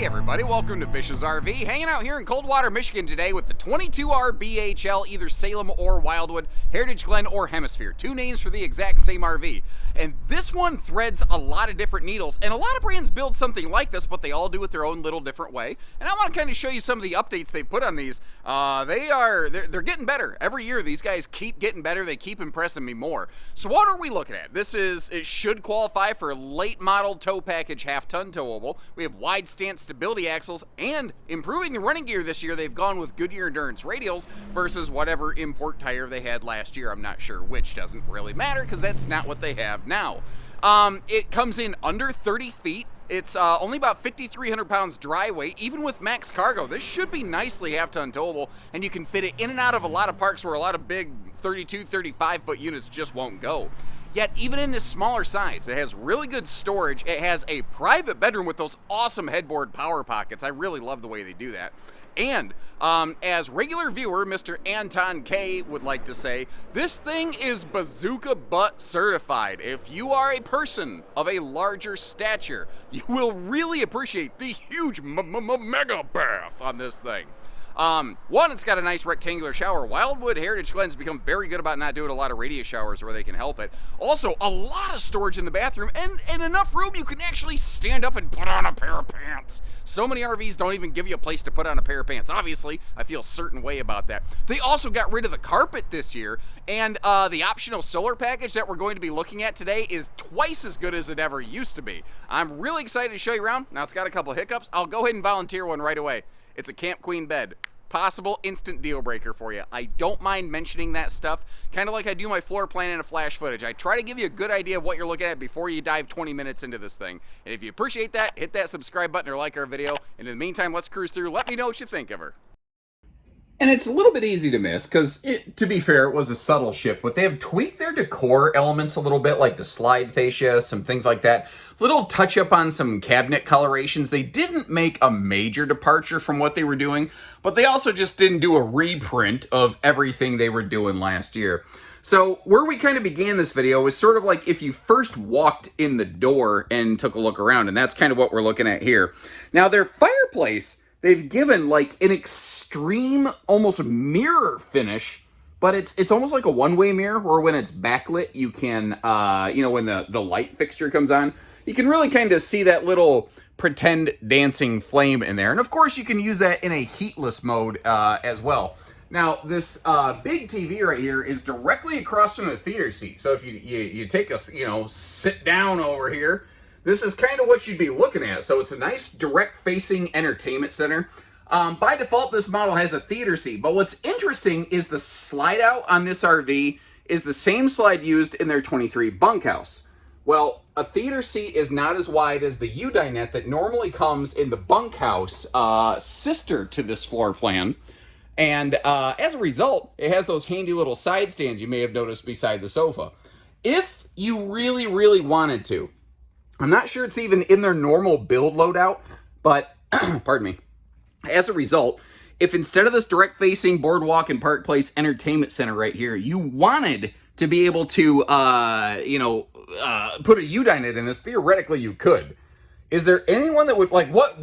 Hey everybody, welcome to Bish's RV. Hanging out here in Coldwater, Michigan today with the 22RBHL, either Salem or Wildwood, Heritage, Glen, or Hemisphere. Two names for the exact same RV. And this one threads a lot of different needles, and a lot of brands build something like this, but they all do it their own little different way. And I want to kind of show you some of the updates they've put on these. They're getting better. Every year these guys keep getting better, they keep impressing me more. So what are we looking at? It should qualify for late model tow package half-ton towable. We have wide stance stability axles, and improving the running gear this year, they've gone with Goodyear endurance radials versus whatever import tire they had last year. I'm not sure which, doesn't really matter because that's not what they have now. It comes in under 30 feet. It's only about 5,300 pounds dry weight, even with max cargo. This should be nicely half-ton towable, and you can fit it in and out of a lot of parks where a lot of big 32, 35-foot units just won't go. Yet, even in this smaller size, it has really good storage. It has a private bedroom with those awesome headboard power pockets. I really love the way they do that. And as regular viewer, Mr. Anton K would like to say, this thing is bazooka butt certified. If you are a person of a larger stature, you will really appreciate the huge mega bath on this thing. One, it's got a nice rectangular shower. Wildwood Heritage Glen's become very good about not doing a lot of radius showers where they can help it. Also, a lot of storage in the bathroom and enough room you can actually stand up and put on a pair of pants. So many RVs don't even give you a place to put on a pair of pants. Obviously, I feel a certain way about that. They also got rid of the carpet this year, and the optional solar package that we're going to be looking at today is twice as good as it ever used to be. I'm really excited to show you around. Now, it's got a couple of hiccups. I'll go ahead and volunteer one right away. It's a Camp Queen bed. Possible instant deal breaker for you. I don't mind mentioning that stuff, kind of like I do my floor plan and a flash footage. I try to give you a good idea of what you're looking at before you dive 20 minutes into this thing. And if you appreciate that, hit that subscribe button or like our video. And in the meantime, let's cruise through. Let me know what you think of her. And it's a little bit easy to miss because, to be fair, it was a subtle shift, but they have tweaked their decor elements a little bit, like the slide fascia, some things like that. Little touch up on some cabinet colorations. They didn't make a major departure from what they were doing, but they also just didn't do a reprint of everything they were doing last year. So where we kind of began this video was sort of like if you first walked in the door and took a look around, and that's kind of what we're looking at here. Now, their fireplace, they've given like an extreme, almost mirror finish, but it's almost like a one-way mirror where when it's backlit, you can, when the light fixture comes on, you can really kind of see that little pretend dancing flame in there. And of course, you can use that in a heatless mode as well. Now, this big TV right here is directly across from the theater seat. So if you take a, sit down over here, this is kind of what you'd be looking at. So it's a nice direct-facing entertainment center. By default, this model has a theater seat. But what's interesting is the slide-out on this RV is the same slide used in their 23 bunkhouse. Well, a theater seat is not as wide as the U-dinette that normally comes in the bunkhouse sister to this floor plan. And as a result, it has those handy little side stands you may have noticed beside the sofa. If you really, really wanted to, I'm not sure it's even in their normal build loadout, but, pardon me, as a result, if instead of this direct-facing boardwalk and park place entertainment center right here, you wanted to be able to, put a U-dinette in this, theoretically you could. Is there anyone that would, what,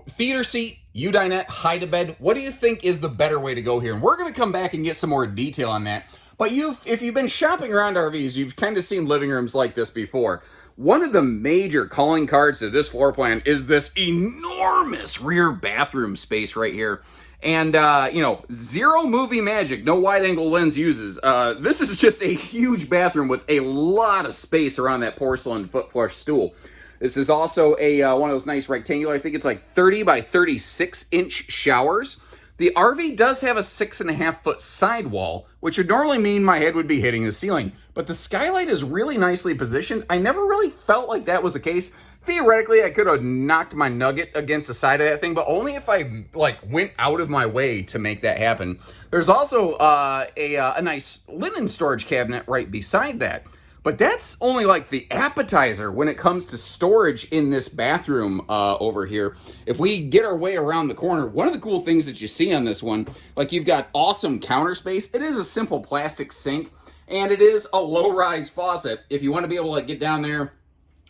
theater seat, U-dinette, hide-a-bed, what do you think is the better way to go here? And we're going to come back and get some more detail on that. But if you've been shopping around RVs, you've kind of seen living rooms like this before. One of the major calling cards to this floor plan is this enormous rear bathroom space right here. And, zero movie magic, no wide-angle lens uses. This is just a huge bathroom with a lot of space around that porcelain foot flush stool. This is also one of those nice rectangular, I think it's like 30 by 36 inch showers. The RV does have a 6.5-foot sidewall, which would normally mean my head would be hitting the ceiling. But the skylight is really nicely positioned. I never really felt like that was the case. Theoretically, I could have knocked my nugget against the side of that thing, but only if I went out of my way to make that happen. There's also a nice linen storage cabinet right beside that. But that's only like the appetizer when it comes to storage in this bathroom over here. If we get our way around the corner, one of the cool things that you see on this one, like you've got awesome counter space. It is a simple plastic sink, and it is a low-rise faucet. If you want to be able to get down there,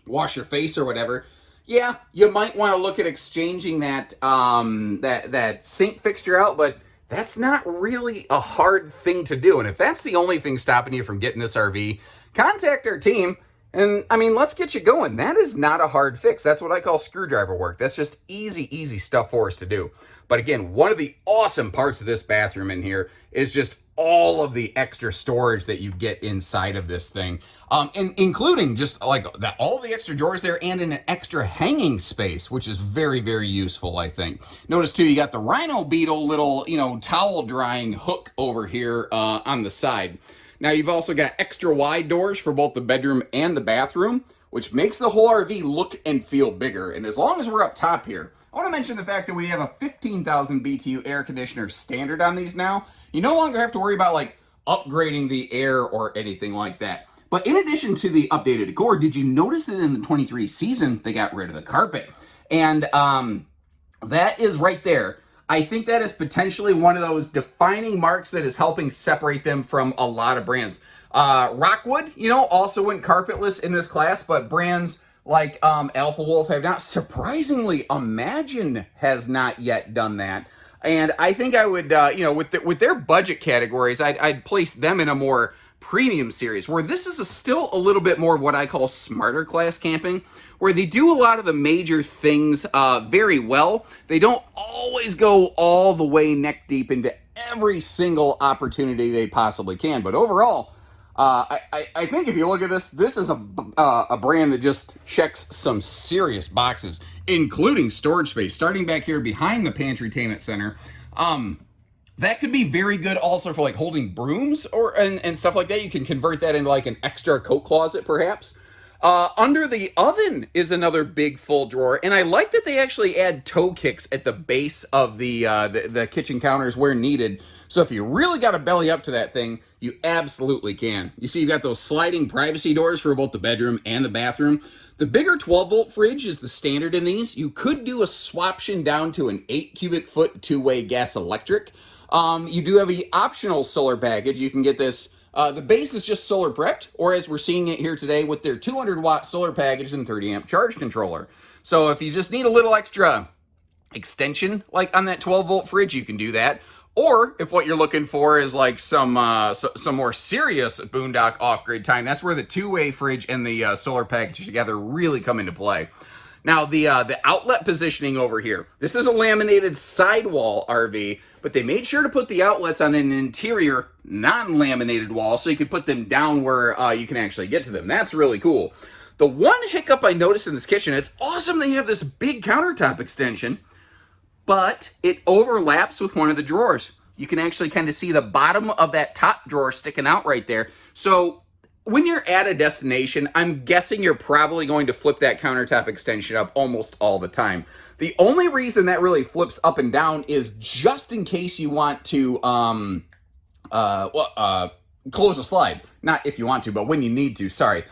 wash your face or whatever, Yeah, you might want to look at exchanging that sink fixture out, but that's not really a hard thing to do. And if that's the only thing stopping you from getting this RV, contact our team. And I mean, let's get you going. That is not a hard fix. That's what I call screwdriver work. That's just easy stuff for us to do. But again, one of the awesome parts of this bathroom in here is just all of the extra storage that you get inside of this thing, and including just like that, all the extra drawers there and an extra hanging space, which is very useful, I think. Notice too, you got the Rhino Beetle little, towel drying hook over here on the side. Now you've also got extra wide doors for both the bedroom and the bathroom, which makes the whole RV look and feel bigger. And as long as we're up top here, I want to mention the fact that we have a 15,000 BTU air conditioner standard on these now. You no longer have to worry about like upgrading the air or anything like that. But in addition to the updated decor, did you notice that in the 23 season, they got rid of the carpet? And that is right there. I think that is potentially one of those defining marks that is helping separate them from a lot of brands. Rockwood, also went carpetless in this class, but brands like Alpha Wolf have not. Surprisingly, Imagine has not yet done that. And I think I would, with their budget categories, I'd place them in a more premium series, where this is still a little bit more of what I call smarter class camping, where they do a lot of the major things very well. They don't always go all the way neck deep into every single opportunity they possibly can. But overall, I think if you look at this is a brand that just checks some serious boxes, including storage space. Starting back here behind the Pantrytainment Center, that could be very good also for like holding brooms and stuff like that. You can convert that into like an extra coat closet, perhaps. Under the oven is another big full drawer, and I like that they actually add toe kicks at the base of the kitchen counters where needed. So if you really got to belly up to that thing, you absolutely can. You see, you've got those sliding privacy doors for both the bedroom and the bathroom. The bigger 12-volt fridge is the standard in these. You could do a swaption down to an 8 cubic foot two-way gas electric. You do have the optional solar package. You can get this. The base is just solar prepped, or as we're seeing it here today with their 200-watt solar package and 30-amp charge controller. So if you just need a little extra extension, like on that 12-volt fridge, you can do that. Or if what you're looking for is like some more serious boondock off-grid time, that's where the two-way fridge and the solar package together really come into play. Now, the outlet positioning over here. This is a laminated sidewall RV, but they made sure to put the outlets on an interior non-laminated wall so you could put them down where you can actually get to them. That's really cool. The one hiccup I noticed in this kitchen, it's awesome they have this big countertop extension, but it overlaps with one of the drawers. You can actually kind of see the bottom of that top drawer sticking out right there. So when you're at a destination, I'm guessing you're probably going to flip that countertop extension up almost all the time. The only reason that really flips up and down is just in case you want to close a slide. Not if you want to, but when you need to. Sorry.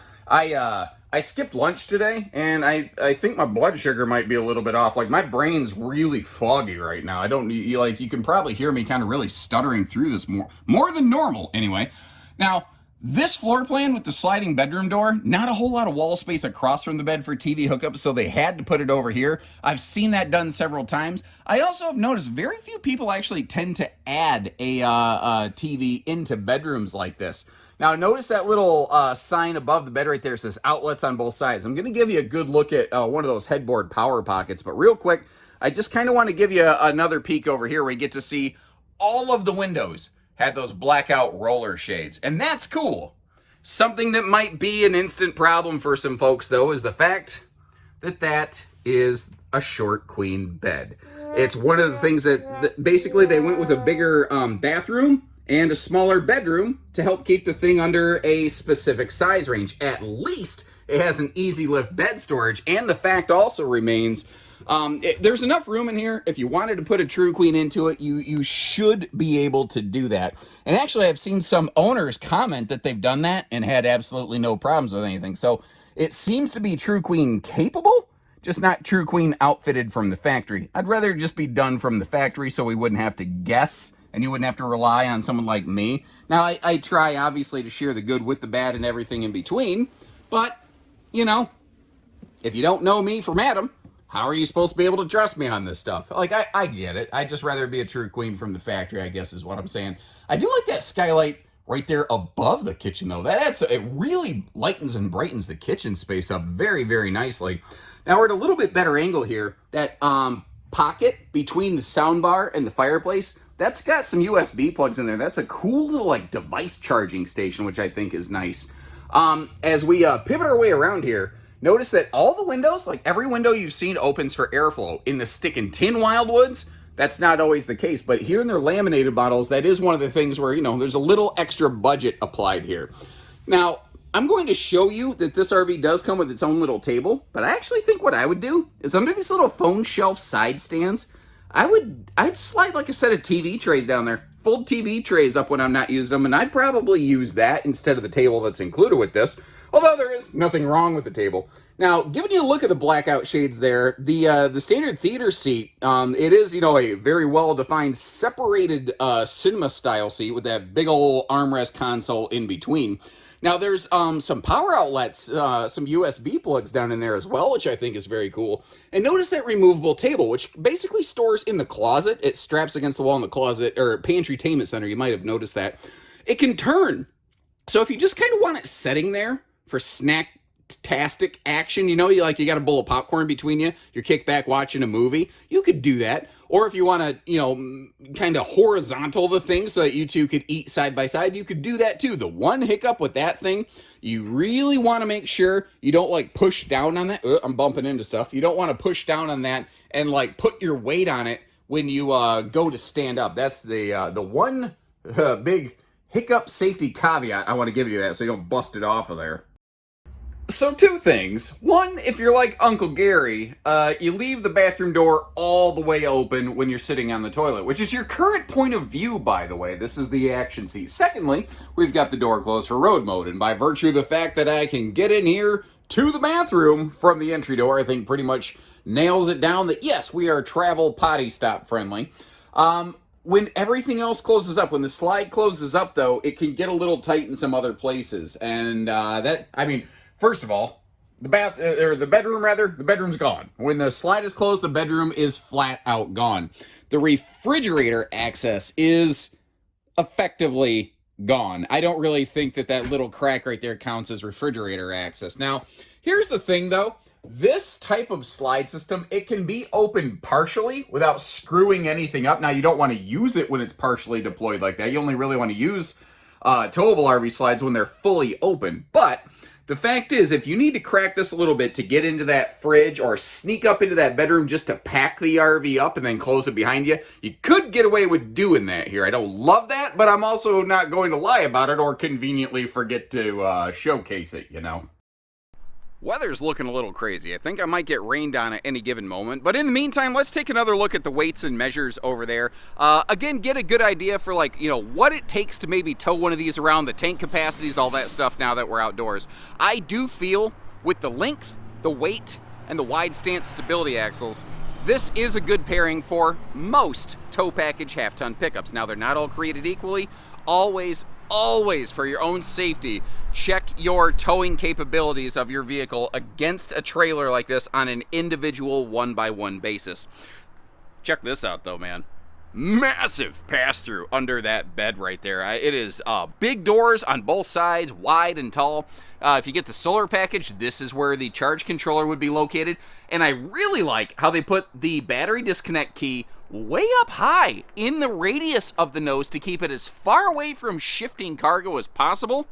I skipped lunch today, and I think my blood sugar might be a little bit off. Like, my brain's really foggy right now. You can probably hear me kind of really stuttering through this more than normal anyway. Now, this floor plan with the sliding bedroom door, not a whole lot of wall space across from the bed for TV hookup, so they had to put it over here. I've seen that done several times. I also have noticed very few people actually tend to add a TV into bedrooms like this. Now, notice that little sign above the bed right there says outlets on both sides. I'm going to give you a good look at one of those headboard power pockets, but real quick, I just kind of want to give you another peek over here where you get to see all of the windows have those blackout roller shades, and that's cool. Something that might be an instant problem for some folks, though, is the fact that that is a short queen bed. It's one of the things that basically they went with a bigger bathroom and a smaller bedroom to help keep the thing under a specific size range. At least it has an easy lift bed storage, and the fact also remains there's enough room in here. If you wanted to put a true queen into it, you should be able to do that. And actually, I've seen some owners comment that they've done that and had absolutely no problems with anything. So it seems to be true queen capable, just not true queen outfitted from the factory. I'd rather just be done from the factory so we wouldn't have to guess and you wouldn't have to rely on someone like me. Now, I try, obviously, to share the good with the bad and everything in between, but, if you don't know me from Adam, how are you supposed to be able to trust me on this stuff? Like, I get it. I'd just rather be a true queen from the factory, I guess is what I'm saying. I do like that skylight right there above the kitchen, though. It really lightens and brightens the kitchen space up very, very nicely. Now, we're at a little bit better angle here. That pocket between the soundbar and the fireplace, that's got some USB plugs in there. That's a cool little, like, device charging station, which I think is nice. As we pivot our way around here, notice that all the windows, like every window you've seen, opens for airflow. In the stick and tin Wildwoods, that's not always the case. But here in their laminated models, that is one of the things where, there's a little extra budget applied here. Now, I'm going to show you that this RV does come with its own little table, but I actually think what I would do is under these little phone shelf side stands, I'd slide like a set of TV trays down there. Fold TV trays up when I'm not using them, and I'd probably use that instead of the table that's included with this, although there is nothing wrong with the table. Now, giving you a look at the blackout shades there, the standard theater seat, it is, a very well-defined separated cinema-style seat with that big old armrest console in between. Now, there's some power outlets, some USB plugs down in there as well, which I think is very cool. And notice that removable table, which basically stores in the closet. It straps against the wall in the closet, or pantry-tainment center. You might have noticed that. It can turn. So if you just kind of want it setting there for snack-tastic action, you got a bowl of popcorn between you, you're kicked back watching a movie, you could do that. Or if you want to, kind of horizontal the thing so that you two could eat side by side, you could do that too. The one hiccup with that thing, you really want to make sure you don't like push down on that. I'm bumping into stuff. You don't want to push down on that and like put your weight on it when you go to stand up. That's the one big hiccup safety caveat I want to give you that so you don't bust it off of there. So two things. One, if you're like Uncle Gary, you leave the bathroom door all the way open when you're sitting on the toilet, which is your current point of view, by the way. This is the action seat. Secondly, we've got the door closed for road mode, and by virtue of the fact that I can get in here to the bathroom from the entry door, I think pretty much nails it down that, yes, we are travel potty stop friendly. When everything else closes up, when the slide closes up, though, it can get a little tight in some other places, and first of all, the bedroom's gone. When the slide is closed, the bedroom is flat out gone. The refrigerator access is effectively gone. I don't really think that little crack right there counts as refrigerator access. Now, here's the thing though. This type of slide system, it can be opened partially without screwing anything up. Now, you don't want to use it when it's partially deployed like that. You only really want to use towable RV slides when they're fully open. But the fact is, if you need to crack this a little bit to get into that fridge or sneak up into that bedroom just to pack the RV up and then close it behind you, you could get away with doing that here. I don't love that, but I'm also not going to lie about it or conveniently forget to showcase it, Weather's looking a little crazy. I think I might get rained on at any given moment. But in the meantime, let's take another look at the weights and measures over there. Again, get a good idea for what it takes to maybe tow one of these around, the tank capacities, all that stuff now that we're outdoors. I do feel with the length, the weight, and the wide stance stability axles, this is a good pairing for most tow package half-ton pickups. Now, they're not all created equally. Always for your own safety, check your towing capabilities of your vehicle against a trailer like this on an individual one-by-one basis. Check this out though, man. Massive pass-through under that bed right there. It is big doors on both sides, wide and tall. If you get the solar package, this is where the charge controller would be located. And I really like how they put the battery disconnect key way up high in the radius of the nose to keep it as far away from shifting cargo as possible.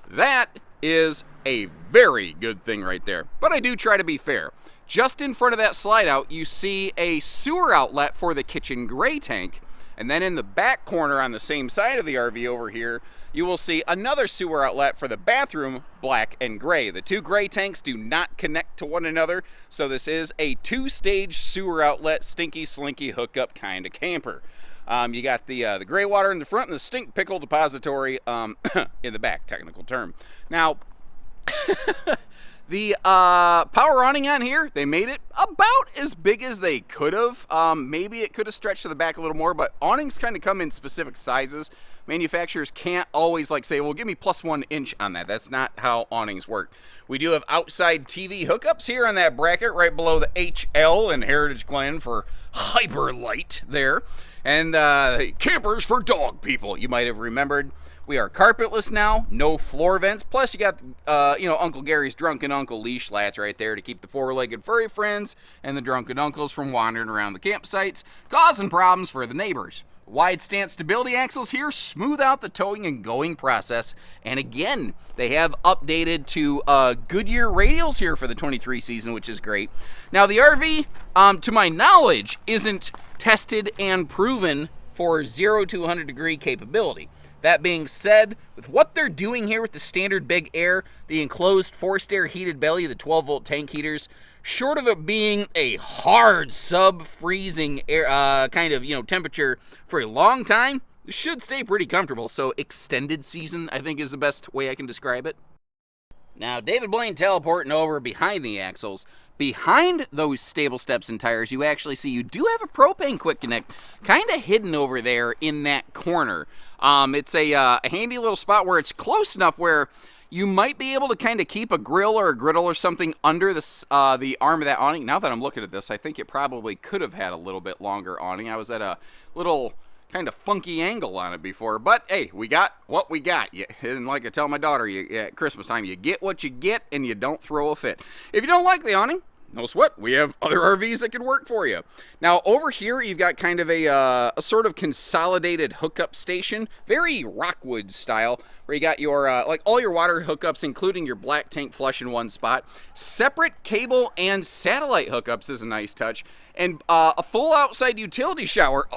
That is a very good thing right there. But I do try to be fair. Just in front of that slide out, you see a sewer outlet for the kitchen gray tank. And then in the back corner on the same side of the RV over here, you will see another sewer outlet for the bathroom, black and gray. The two gray tanks do not connect to one another, so this is a two-stage sewer outlet, stinky slinky hookup kind of camper. You got the gray water in the front and the stink pickle depository in the back, technical term. Now, the power awning on here, they made it about as big as they could have. Maybe it could have stretched to the back a little more, but awnings kind of come in specific sizes. manufacturers can't always like say, well, give me plus 1 inch on that. That's not how awnings work. We do have outside TV hookups here on that bracket right below the HL and Heritage Glen for hyper light there. And campers for dog people, you might have remembered. We are carpetless now, no floor vents. Plus, you got, Uncle Gary's drunken uncle leash latch right there to keep the four-legged furry friends and the drunken uncles from wandering around the campsites, causing problems for the neighbors. Wide stance stability axles here smooth out the towing and going process. And again, they have updated to Goodyear radials here for the 23 season, which is great. Now, the RV, to my knowledge, isn't tested and proven for 0 to 100 degree capability. That being said, with what they're doing here with the standard Big Air, the enclosed forced air heated belly, the 12-volt tank heaters, short of it being a hard sub-freezing air temperature for a long time, it should stay pretty comfortable. So extended season, I think, is the best way I can describe it. Now, David Blaine teleporting over behind the axles. Behind those stable steps and tires, you actually see you do have a propane quick connect kind of hidden over there in that corner. It's a handy little spot where it's close enough where you might be able to kind of keep a grill or a griddle or something under the arm of that awning. Now that I'm looking at this, I think it probably could have had a little bit longer awning. I was at a little kind of funky angle on it before, but hey, we got what we got. And like I tell my daughter at Christmas time, you get what you get and you don't throw a fit. If you don't like the awning, no sweat, we have other RVs that could work for you. Now over here you've got kind of a sort of consolidated hookup station, very Rockwood style, where you got your like all your water hookups, including your black tank flush in one spot. Separate cable and satellite hookups is a nice touch, and a full outside utility shower.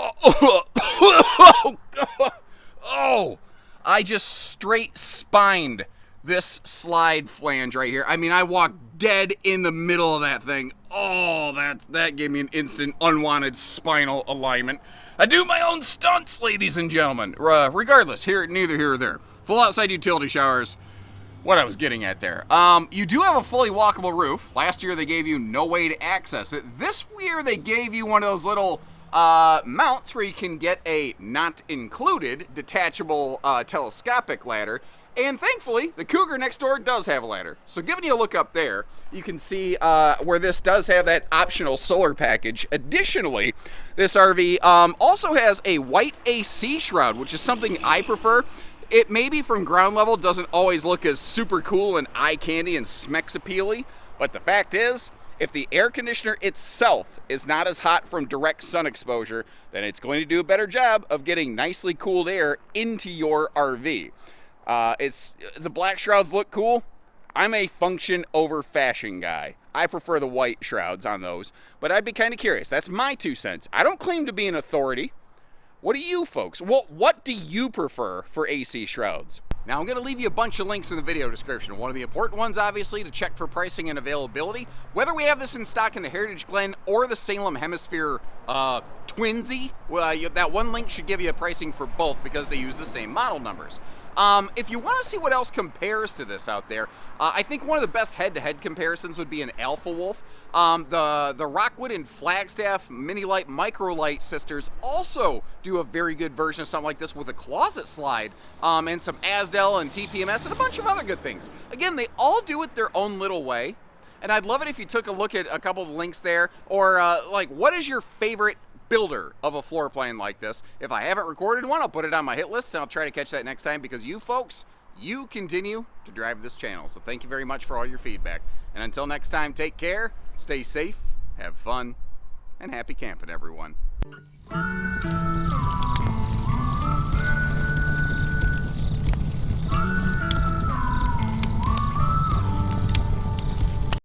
Oh, I just straight spined this slide flange right here. I mean, I walked dead in the middle of that thing. Oh, that gave me an instant unwanted spinal alignment. I do my own stunts, ladies and gentlemen. Regardless, neither here or there. Full outside utility showers. What I was getting at there. You do have a fully walkable roof. Last year they gave you no way to access it. This year they gave you one of those little mounts where you can get a not included detachable telescopic ladder. And thankfully, the Cougar next door does have a ladder. So giving you a look up there, you can see where this does have that optional solar package. Additionally, this RV also has a white AC shroud, which is something I prefer. It maybe from ground level doesn't always look as super cool and eye candy and Smex appealy, but the fact is, if the air conditioner itself is not as hot from direct sun exposure, then it's going to do a better job of getting nicely cooled air into your RV. The black shrouds look cool. I'm a function over fashion guy. I prefer the white shrouds on those, but I'd be kind of curious. That's my 2 cents. I don't claim to be an authority. What do you folks? What do you prefer for AC shrouds? Now, I'm going to leave you a bunch of links in the video description. One of the important ones, obviously, to check for pricing and availability. Whether we have this in stock in the Heritage Glen or the Salem Hemisphere Twinsy, that one link should give you a pricing for both because they use the same model numbers. If you want to see what else compares to this out there, I think one of the best head-to-head comparisons would be an Alpha Wolf. The Rockwood and Flagstaff Mini Light Micro Light sisters also do a very good version of something like this with a closet slide and some Asdel and TPMS and a bunch of other good things. Again, they all do it their own little way, and I'd love it if you took a look at a couple of links there, or what is your favorite builder of a floor plan like this? If I haven't recorded one, I'll put it on my hit list and I'll try to catch that next time, because you folks, you continue to drive this channel. So thank you very much for all your feedback. And until next time, take care, stay safe, have fun, and happy camping, everyone.